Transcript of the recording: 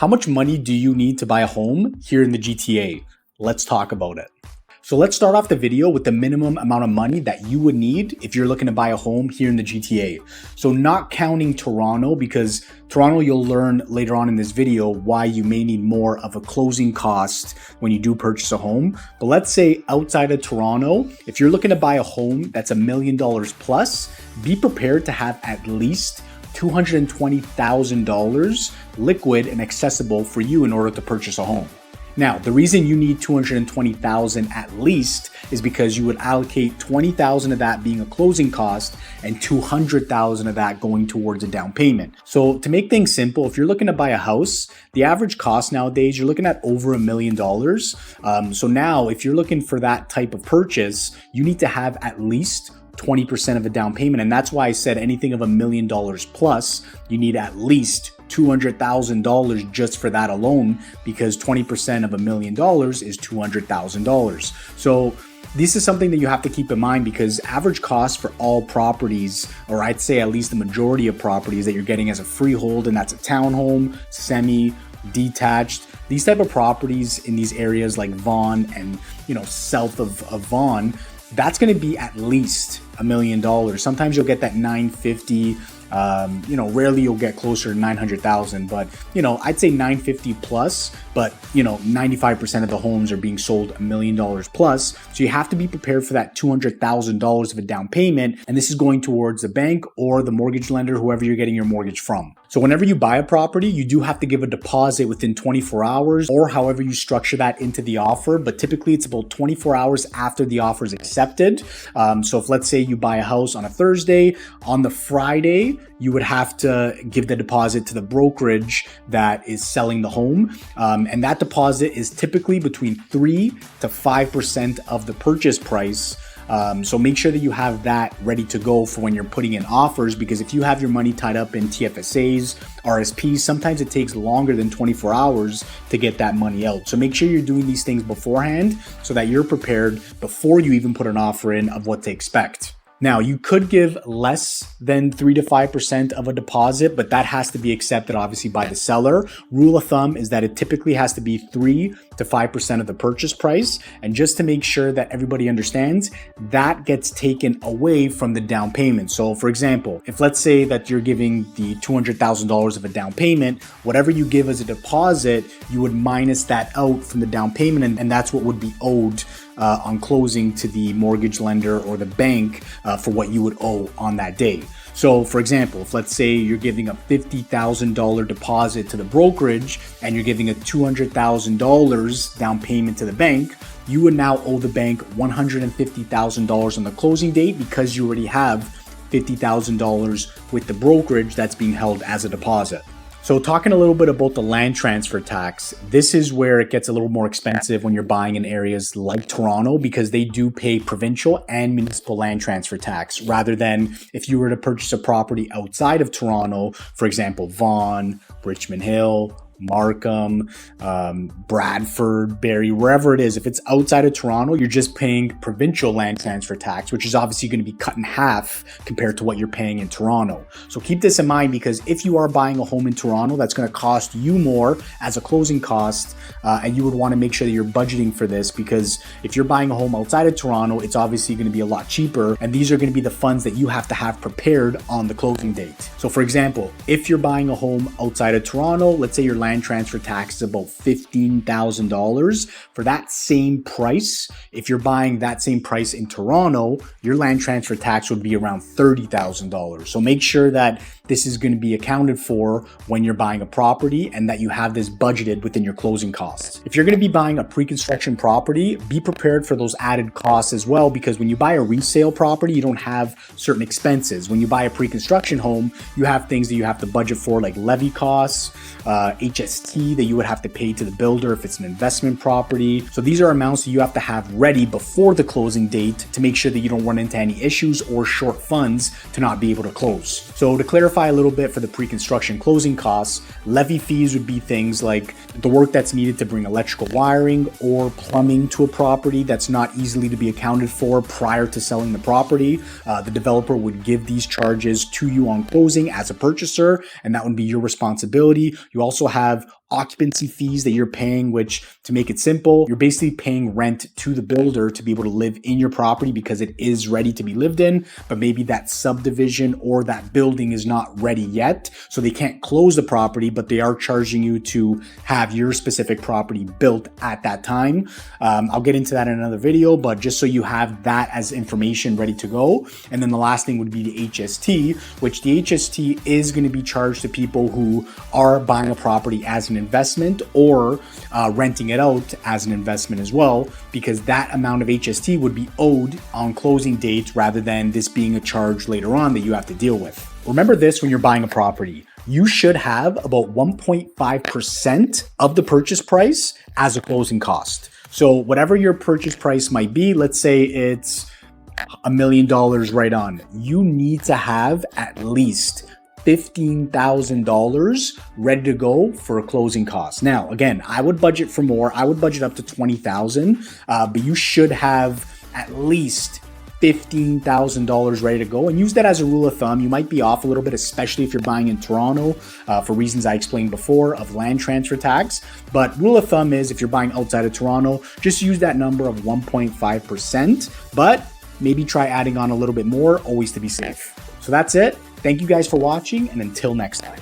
How much money do you need to buy a home here in the GTA? Let's talk about it. So let's start off the video with the minimum amount of money that you would need if you're looking to buy a home here in the GTA. So not counting Toronto, because Toronto, you'll learn later on in this video why you may need more of a closing cost when you do purchase a home. But let's say outside of Toronto, if you're looking to buy a home that's $1 million plus, be prepared to have at least $220,000 liquid and accessible for you in order to purchase a home. Now, the reason you need $220,000 at least is because you would allocate $20,000 of that being a closing cost and $200,000 of that going towards a down payment. So to make things simple, if you're looking to buy a house, the average cost nowadays, you're looking at over $1 million. So now if you're looking for that type of purchase, you need to have at least 20% of a down payment. And that's why I said anything of $1 million plus, you need at least $200,000 just for that alone, because 20% of $1 million is $200,000. So this is something that you have to keep in mind, because average cost for all properties, or I'd say at least the majority of properties that you're getting as a freehold, and that's a townhome, semi, detached, these type of properties in these areas like Vaughan and, south of Vaughan, that's going to be at least $1 million. Sometimes you'll get that 950. Rarely you'll get closer to 900,000, but I'd say 950 plus, but 95% of the homes are being sold $1 million plus. So you have to be prepared for that $200,000 of a down payment. And this is going towards the bank or the mortgage lender, whoever you're getting your mortgage from. So whenever you buy a property, you do have to give a deposit within 24 hours or however you structure that into the offer. But typically it's about 24 hours after the offer is accepted. So if let's say you buy a house on a Thursday, on the Friday, you would have to give the deposit to the brokerage that is selling the home. And that deposit is typically between 3 to 5% of the purchase price. So make sure that you have that ready to go for when you're putting in offers, because if you have your money tied up in TFSAs, RSPs, sometimes it takes longer than 24 hours to get that money out. So make sure you're doing these things beforehand so that you're prepared before you even put an offer in of what to expect. Now, you could give less than 3 to 5% of a deposit, but that has to be accepted obviously by the seller. Rule of thumb is that it typically has to be 3 to 5% of the purchase price. And just to make sure that everybody understands, that gets taken away from the down payment. So for example, if let's say that you're giving the $200,000 of a down payment, whatever you give as a deposit, you would minus that out from the down payment, and that's what would be owed on closing to the mortgage lender or the bank for what you would owe on that day. So for example, if let's say you're giving a $50,000 deposit to the brokerage and you're giving a $200,000 down payment to the bank, you would now owe the bank $150,000 on the closing date, because you already have $50,000 with the brokerage that's being held as a deposit. So talking a little bit about the land transfer tax, this is where it gets a little more expensive when you're buying in areas like Toronto, because they do pay provincial and municipal land transfer tax, rather than if you were to purchase a property outside of Toronto, for example, Vaughan, Richmond Hill, Markham, Bradford, Barrie, wherever it is. If it's outside of Toronto, you're just paying provincial land transfer tax, which is obviously going to be cut in half compared to what you're paying in Toronto. So keep this in mind, because if you are buying a home in Toronto, that's going to cost you more as a closing cost, and you would want to make sure that you're budgeting for this, because if you're buying a home outside of Toronto, it's obviously going to be a lot cheaper, and these are going to be the funds that you have to have prepared on the closing date. So for example, if you're buying a home outside of Toronto, let's say your land transfer tax is about $15,000 for that same price. If you're buying that same price in Toronto, your land transfer tax would be around $30,000. So make sure that this is going to be accounted for when you're buying a property, and that you have this budgeted within your closing costs. If you're going to be buying a pre-construction property, be prepared for those added costs as well, because when you buy a resale property, you don't have certain expenses. When you buy a pre-construction home, you have things that you have to budget for, like levy costs, HST that you would have to pay to the builder if it's an investment property. So these are amounts that you have to have ready before the closing date to make sure that you don't run into any issues or short funds to not be able to close. So to clarify a little bit for the pre-construction closing costs, levy fees would be things like the work that's needed to bring electrical wiring or plumbing to a property that's not easily to be accounted for prior to selling the property. The developer would give these charges to you on closing as a purchaser, and that would be your responsibility. You also have occupancy fees that you're paying, which, to make it simple, you're basically paying rent to the builder to be able to live in your property because it is ready to be lived in, but maybe that subdivision or that building is not ready yet, so they can't close the property, but they are charging you to have your specific property built at that time. I'll get into that in another video, but just so you have that as information ready to go. And then the last thing would be the HST, which the HST is going to be charged to people who are buying a property as an investment or renting it out as an investment as well, because that amount of HST would be owed on closing date rather than this being a charge later on that you have to deal with. Remember this when you're buying a property. You should have about 1.5% of the purchase price as a closing cost. So whatever your purchase price might be, let's say it's $1 million right on, you need to have at least $15,000 ready to go for a closing cost. Now, again, I would budget for more. I would budget up to $20,000, but you should have at least $15,000 ready to go, and use that as a rule of thumb. You might be off a little bit, especially if you're buying in Toronto for reasons I explained before of land transfer tax. But rule of thumb is if you're buying outside of Toronto, just use that number of 1.5%, but maybe try adding on a little bit more, always to be safe. So that's it. Thank you guys for watching, and until next time.